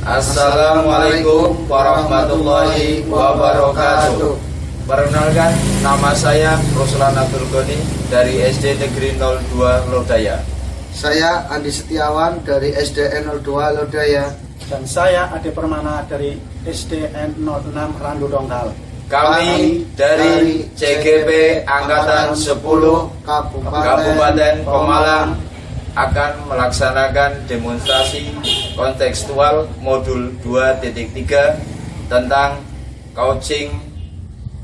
Assalamualaikum warahmatullahi wabarakatuh. Perkenalkan, nama saya Ruslan Abdul Ghani dari SD Negeri 02 Lodaya. Saya Andi Setiawan dari SDN 02 Lodaya. Dan saya Ade Permana dari SDN 06 Randu Dongkal. Kami dari CGP Angkatan 10 Kabupaten Pemalang akan melaksanakan demonstrasi kontekstual modul 2.3 tentang coaching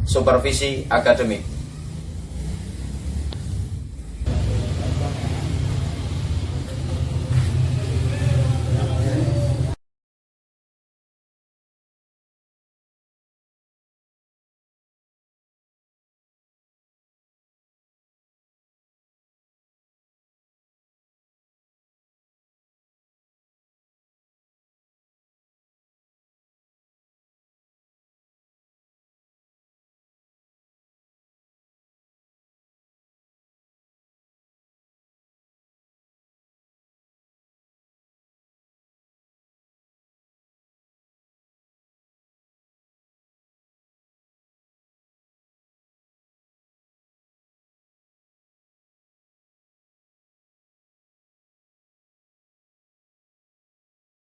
supervisi akademik.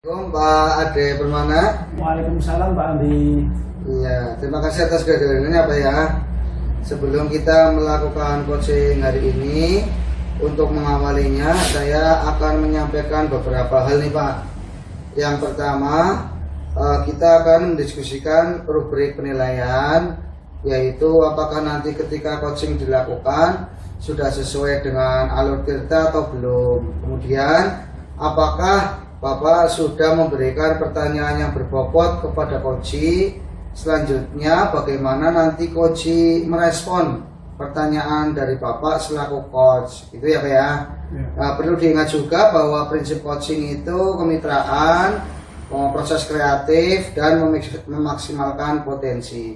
Assalamualaikum Pak Ade Permana. Waalaikumsalam Pak Andi. Iya, terima kasih atas kehadirannya Pak ya. Sebelum kita melakukan coaching hari ini, untuk mengawalinya saya akan menyampaikan beberapa hal nih Pak. Yang pertama, kita akan mendiskusikan rubrik penilaian, yaitu apakah nanti ketika coaching dilakukan sudah sesuai dengan alur tirta atau belum. Kemudian, apakah Bapak sudah memberikan pertanyaan yang berbobot kepada coach. Selanjutnya, bagaimana nanti coach merespon pertanyaan dari Bapak selaku coach. Itu ya Pak ya. Perlu diingat juga bahwa prinsip coaching itu kemitraan, proses kreatif, dan memaksimalkan potensi.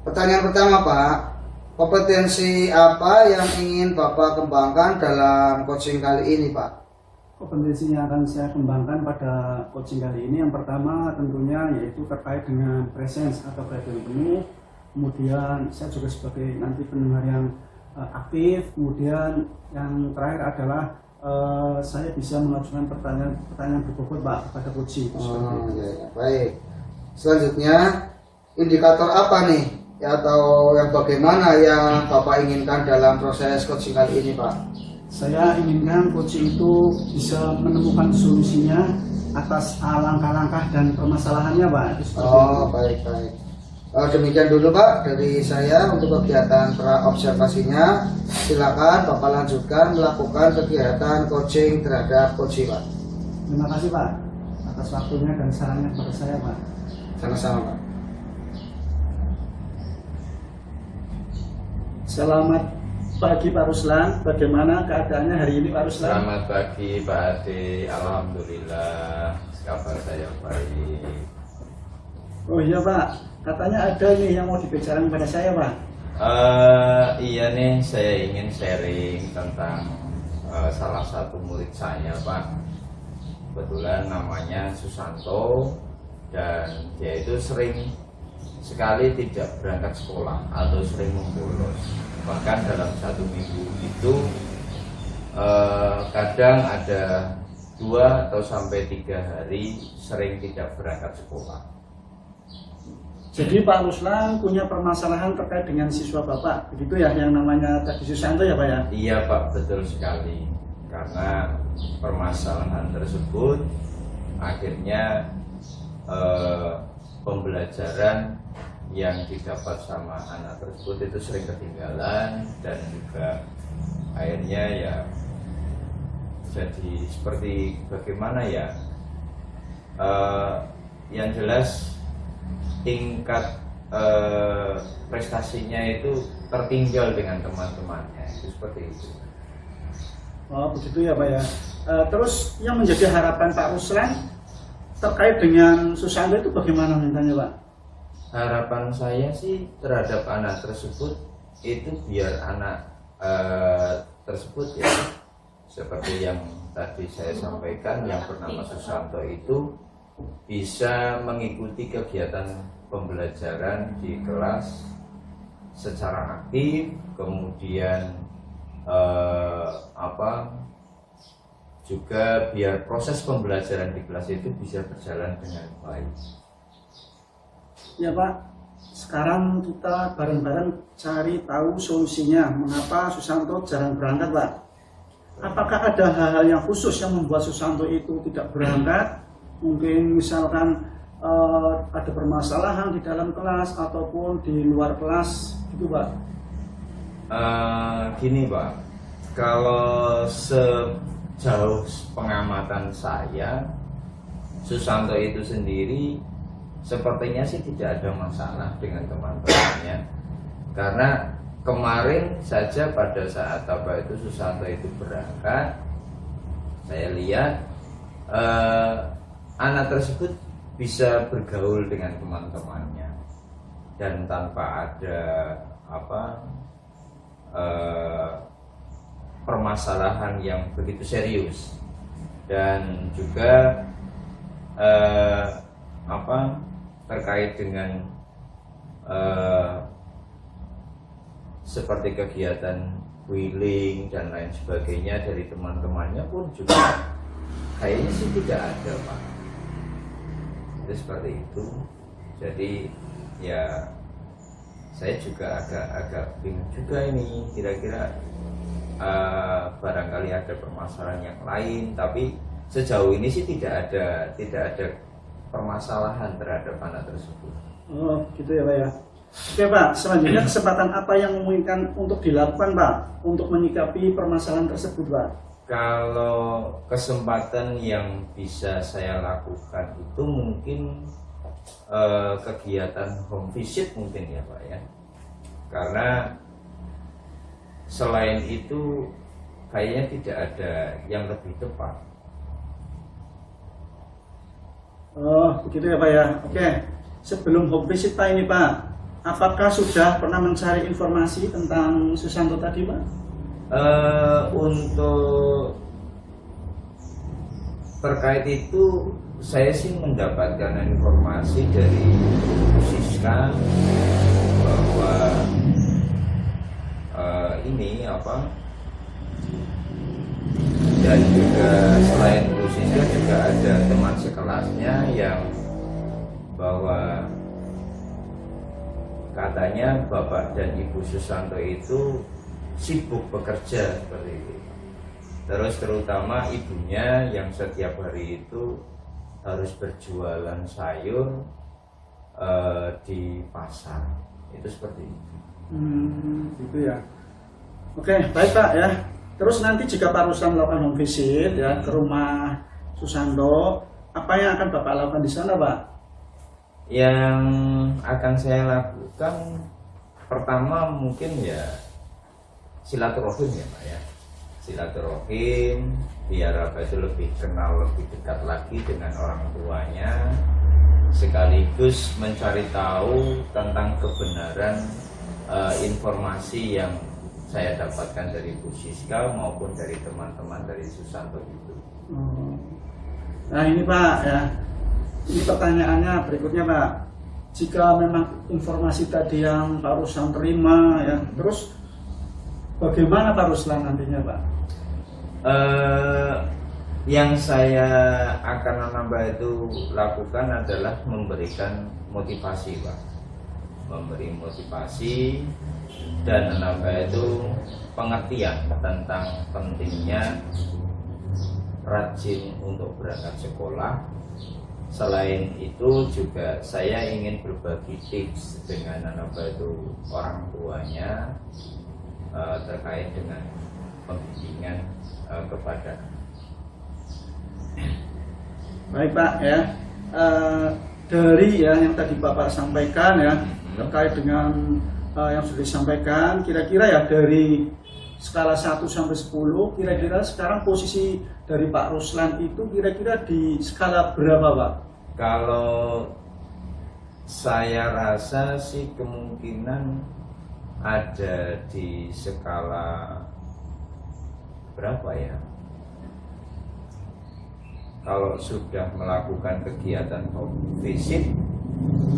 Pertanyaan pertama Pak, kompetensi apa yang ingin Bapak kembangkan dalam coaching kali ini Pak? Kompetensi yang akan saya kembangkan pada coaching kali ini, yang pertama tentunya yaitu terkait dengan presence atau kehadiran penuh. Kemudian saya juga sebagai nanti pendengar yang aktif. Kemudian yang terakhir adalah saya bisa mengajukan pertanyaan berbobot Pak kepada coach. Ya, baik. Selanjutnya, indikator apa nih atau yang bagaimana yang Bapak inginkan dalam proses coaching kali ini Pak? Saya inginkan coach itu bisa menemukan solusinya atas langkah-langkah dan permasalahannya Pak. Baik. Demikian dulu Pak dari saya untuk kegiatan observasinya. Silakan Bapak lanjutkan melakukan kegiatan coaching terhadap coach Pak. Terima kasih Pak atas waktunya dan sarannya kepada saya Pak. Sama-sama Pak. Selamat pagi Pak Ruslan, bagaimana keadaannya hari ini Pak Ruslan? Selamat pagi Pak Ade, alhamdulillah kabar saya baik. Oh iya Pak, katanya ada nih yang mau dibicarakan pada saya Pak. Iya nih, saya ingin sharing tentang salah satu murid saya Pak. Kebetulan namanya Susanto dan dia itu sering sekali tidak berangkat sekolah atau sering membolos. Bahkan dalam 1 minggu itu kadang ada 2 atau sampai 3 hari sering tidak berangkat sekolah. Jadi Pak Ruslan punya permasalahan terkait dengan siswa Bapak, begitu ya, yang namanya tadi Susanto ya Pak ya? Iya Pak, betul sekali. Karena permasalahan tersebut akhirnya pembelajaran yang didapat sama anak tersebut itu sering ketinggalan dan juga akhirnya ya jadi seperti bagaimana ya, yang jelas tingkat prestasinya itu tertinggal dengan teman-temannya, itu seperti itu. Oh begitu ya Pak ya. Terus yang menjadi harapan Pak Ruslan terkait dengan Susanto itu bagaimana mintanya Pak? Harapan saya sih terhadap anak tersebut itu biar anak tersebut ya seperti yang tadi saya sampaikan, yang bernama Susanto itu bisa mengikuti kegiatan pembelajaran di kelas secara aktif, kemudian juga biar proses pembelajaran di kelas itu bisa berjalan dengan baik. Ya Pak, sekarang kita bareng-bareng cari tahu solusinya mengapa Susanto jarang berangkat Pak. Apakah ada hal-hal yang khusus yang membuat Susanto itu tidak berangkat? Mungkin misalkan ada permasalahan di dalam kelas ataupun di luar kelas gitu Pak. Gini Pak, kalau sejauh pengamatan saya, Susanto itu sendiri sepertinya sih tidak ada masalah dengan teman-temannya. Karena kemarin saja pada saat Susanto itu berangkat, saya lihat anak tersebut bisa bergaul dengan teman-temannya dan tanpa ada permasalahan yang begitu serius, dan juga terkait dengan seperti kegiatan wheeling dan lain sebagainya dari teman-temannya pun juga kayaknya sih tidak ada Pak. Itu seperti itu. Jadi ya saya juga agak bingung juga ini, kira-kira barangkali ada permasalahan yang lain, tapi sejauh ini sih tidak ada permasalahan terhadap anak tersebut. Oh gitu ya Pak ya. Oke Pak, selanjutnya kesempatan apa yang memungkinkan untuk dilakukan Pak untuk menyikapi permasalahan tersebut Pak? Kalau kesempatan yang bisa saya lakukan itu mungkin kegiatan home visit mungkin ya Pak ya. Karena selain itu kayaknya tidak ada yang lebih tepat. Oh begitu ya Pak ya. Oke, sebelum home visit Pak ini Pak, apakah sudah pernah mencari informasi tentang Susanto tadi Pak? Untuk terkait itu saya sih mendapatkan informasi dari Siska bahwa dan juga selain Bu Siska juga ada teman sekelasnya yang bahwa katanya Bapak dan Ibu Susanto itu sibuk bekerja seperti itu. Terus terutama ibunya yang setiap hari itu harus berjualan sayur di pasar. Itu seperti itu. Gitu ya. Oke, baik Pak ya. Terus nanti jika Pak Ruslan melakukan home visit ya ke rumah Susanto, apa yang akan Bapak lakukan di sana Pak? Yang akan saya lakukan pertama mungkin ya silaturahim ya Pak ya, silaturahim biar apa itu lebih kenal, lebih dekat lagi dengan orang tuanya, sekaligus mencari tahu tentang kebenaran informasi yang saya dapatkan dari Bu Siska maupun dari teman-teman dari Susanto itu. Nah ini Pak ya, ini pertanyaannya berikutnya Pak. Jika memang informasi tadi yang Pak Ruslan terima ya, terus bagaimana Pak Ruslan nantinya Pak? Yang saya akan menambah itu lakukan adalah memberikan motivasi Pak, memberi motivasi dan menambah itu pengertian tentang pentingnya rajin untuk berangkat sekolah. Selain itu juga saya ingin berbagi tips dengan menambah itu orang tuanya terkait dengan pembimbingan kepada. Baik Pak ya, dari ya yang tadi Bapak sampaikan ya terkait dengan yang sudah disampaikan, kira-kira ya dari skala 1 sampai 10, kira-kira sekarang posisi dari Pak Ruslan itu kira-kira di skala berapa Pak? Kalau saya rasa sih kemungkinan ada di skala berapa ya? Kalau sudah melakukan kegiatan home visit,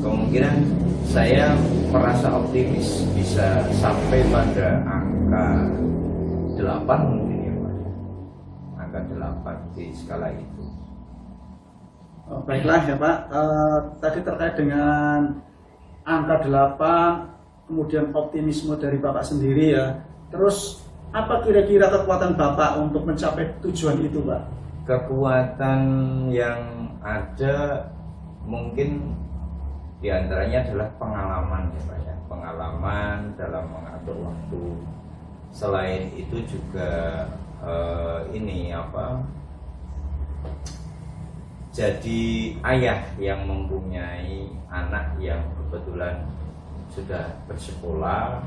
kemungkinan saya merasa optimis bisa sampai pada angka 8 mungkin ya Pak. Angka 8 di skala itu. Baiklah ya Pak, tadi terkait dengan angka 8, kemudian optimisme dari Bapak sendiri ya. Terus apa kira-kira kekuatan Bapak untuk mencapai tujuan itu Pak? Kekuatan yang ada mungkin diantaranya adalah pengalaman ya Pak ya, pengalaman dalam mengatur waktu. Selain itu juga jadi ayah yang mempunyai anak yang kebetulan sudah bersekolah.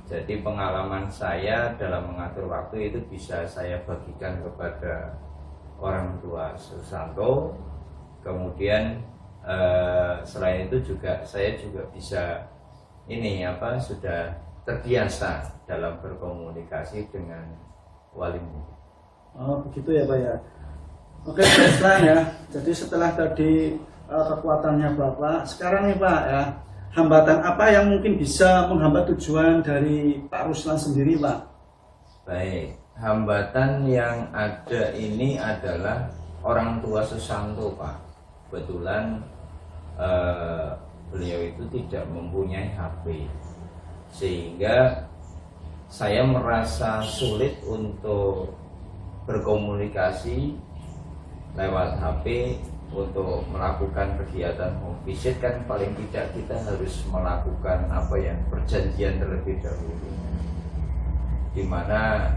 Jadi pengalaman saya dalam mengatur waktu itu bisa saya bagikan kepada orang tua Susanto. Kemudian selain itu juga saya juga bisa sudah terbiasa dalam berkomunikasi dengan wali murid. Oh begitu ya Pak ya. Oke Pak ya. Jadi setelah tadi kekuatannya Bapak, sekarang nih Pak ya, hambatan apa yang mungkin bisa menghambat tujuan dari Pak Ruslan sendiri Pak? Baik, hambatan yang ada ini adalah orang tua Susanto Pak. Kebetulan beliau itu tidak mempunyai HP, sehingga saya merasa sulit untuk berkomunikasi lewat HP untuk melakukan kegiatan home visit. Kan paling tidak kita harus melakukan perjanjian terlebih dahulu, dimana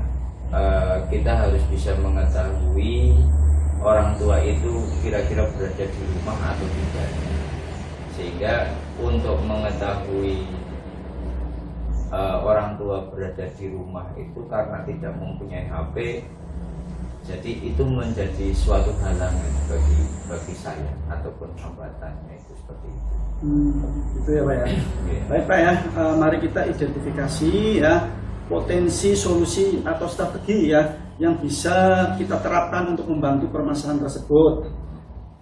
kita harus bisa mengetahui orang tua itu kira-kira berada di rumah atau tidak. Sehingga untuk mengetahui orang tua berada di rumah itu karena tidak mempunyai HP, jadi itu menjadi suatu halangan bagi saya ataupun hambatannya itu seperti itu. Itu ya Pak ya. Yeah. Baik Pak ya, mari kita identifikasi ya potensi, solusi atau strategi ya yang bisa kita terapkan untuk membantu permasalahan tersebut.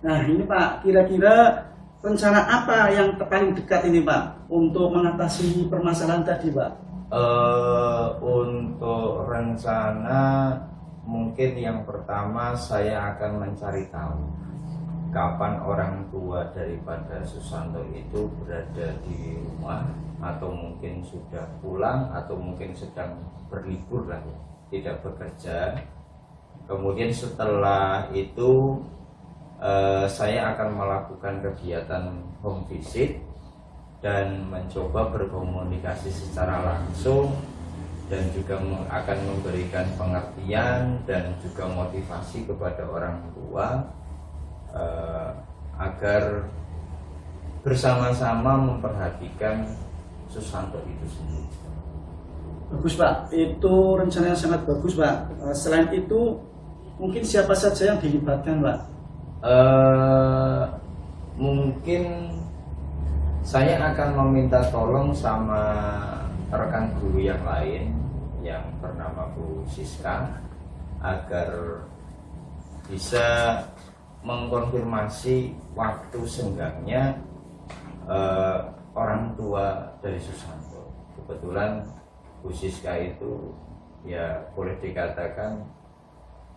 Nah ini Pak, kira-kira rencana apa yang paling dekat ini Pak untuk mengatasi permasalahan tadi Pak? Untuk rencana mungkin yang pertama saya akan mencari tahu kapan orang tua daripada Susanto itu berada di rumah, atau mungkin sudah pulang, atau mungkin sedang berlibur lah ya, tidak bekerja. Kemudian setelah itu saya akan melakukan kegiatan home visit dan mencoba berkomunikasi secara langsung, dan juga akan memberikan pengertian dan juga motivasi kepada orang tua agar bersama-sama memperhatikan Susanto itu sendiri. Bagus Pak, itu rencana yang sangat bagus Pak. Selain itu, mungkin siapa saja yang dilibatkan Pak? Mungkin saya akan meminta tolong sama rekan guru yang lain yang bernama Bu Siska agar bisa mengkonfirmasi waktu senggangnya orang tua dari Susanto. Kebetulan Bu Siska itu ya boleh dikatakan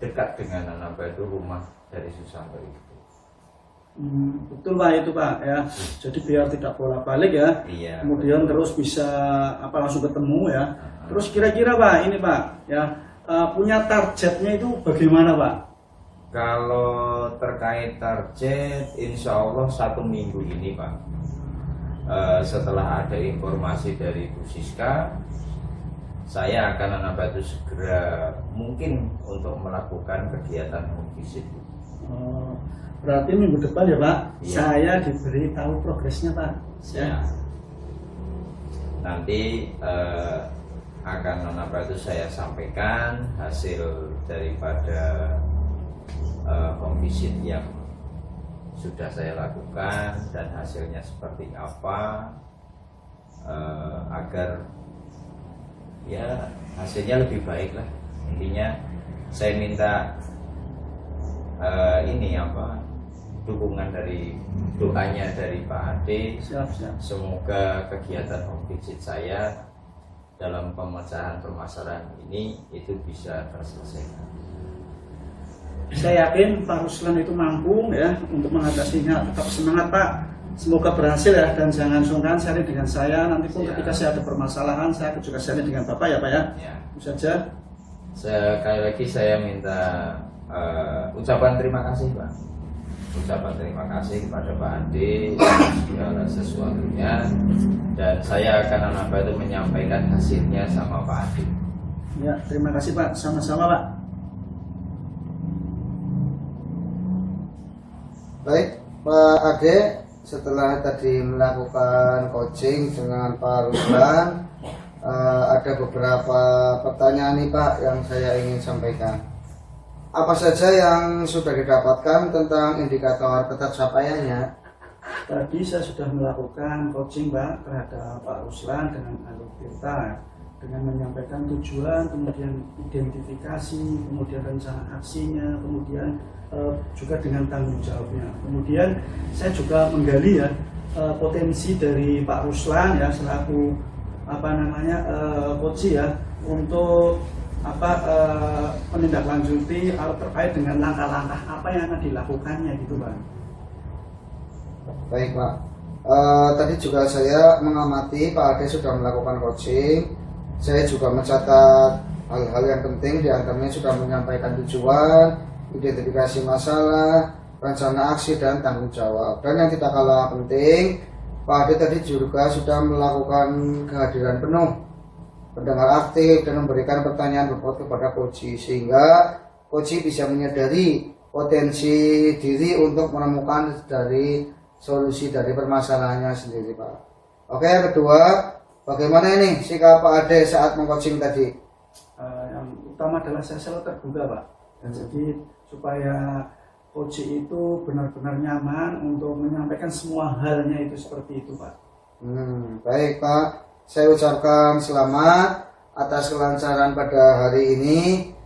dekat dengan anak itu, rumah dari Susanto itu. Betul Pak, itu Pak ya. Jadi biar tidak bolak-balik ya. Iya. Kemudian terus bisa langsung ketemu ya. Terus kira-kira Pak ini Pak ya, punya targetnya itu bagaimana Pak? Kalau terkait target, insya Allah 1 minggu ini Pak, setelah ada informasi dari Bu Siska, saya akan anak batu segera mungkin untuk melakukan kegiatan home visit. Berarti minggu depan ya Pak, Iya. saya diberi tahu progresnya Pak. Ya. Nanti akan anak batu saya sampaikan hasil daripada home visit yang sudah saya lakukan dan hasilnya seperti apa, agar ya hasilnya lebih baik lah. Intinya saya minta dukungan dari doanya dari Pak Ade. Siap. Semoga kegiatan home visit saya dalam pemecahan permasalahan ini itu bisa terselesaikan. Saya yakin Pak Ruslan itu mampu ya untuk mengatasinya. Tetap semangat Pak. Semoga berhasil ya, dan jangan sungkan sharing dengan saya. Nanti pun Siap. ketika saya ada permasalahan, saya juga sharing dengan Bapak ya Pak ya. Ya. Itu saja. Sekali lagi saya minta ucapan terima kasih Pak. Ucapan terima kasih kepada Pak Ade segala sesuatunya, dan saya akan itu menyampaikan hasilnya sama Pak Ade. Ya, terima kasih Pak. Sama-sama Pak. Baik Pak Ade, setelah tadi melakukan coaching dengan Pak Ruslan, ada beberapa pertanyaan nih Pak yang saya ingin sampaikan. Apa saja yang sudah didapatkan tentang indikator ketercapaiannya? Tadi saya sudah melakukan coaching Pak terhadap Pak Ruslan dengan Alur Tirta, dengan menyampaikan tujuan, kemudian identifikasi, kemudian rencana aksinya, kemudian juga dengan tanggung jawabnya. Kemudian saya juga menggali ya potensi dari Pak Ruslan ya selaku coach ya untuk menindaklanjuti terkait dengan langkah-langkah apa yang akan dilakukannya gitu Pak. Baik Pak, tadi juga saya mengamati Pak Ade sudah melakukan coaching. Saya juga mencatat hal-hal yang penting, diantaranya sudah menyampaikan tujuan, identifikasi masalah, rencana aksi, dan tanggung jawab. Dan yang tidak kalah penting, Pak Ade tadi juga sudah melakukan kehadiran penuh, pendengar aktif, dan memberikan pertanyaan berpot kepada coach, sehingga coach bisa menyadari potensi diri untuk menemukan dari solusi dari permasalahannya sendiri Pak. Oke, yang kedua, bagaimana ini sikap Pak Ade saat mengcoaching tadi? Yang utama adalah saya selalu terbuka Pak. Dan jadi supaya coach itu benar-benar nyaman untuk menyampaikan semua halnya itu seperti itu Pak. Baik Pak, saya ucapkan selamat atas kelancaran pada hari ini.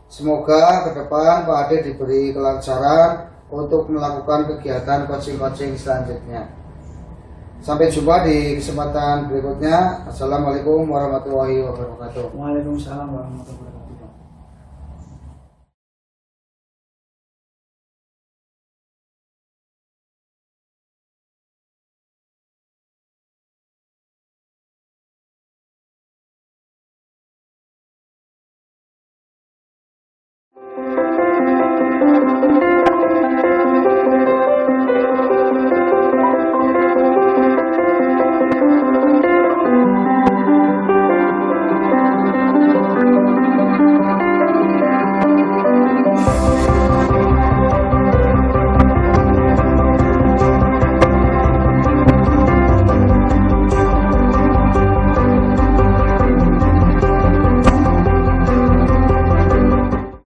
Semoga ke depan Pak Ade diberi kelancaran untuk melakukan kegiatan coaching-coaching selanjutnya. Sampai jumpa di kesempatan berikutnya. Assalamualaikum warahmatullahi wabarakatuh. Waalaikumsalam warahmatullahi wabarakatuh.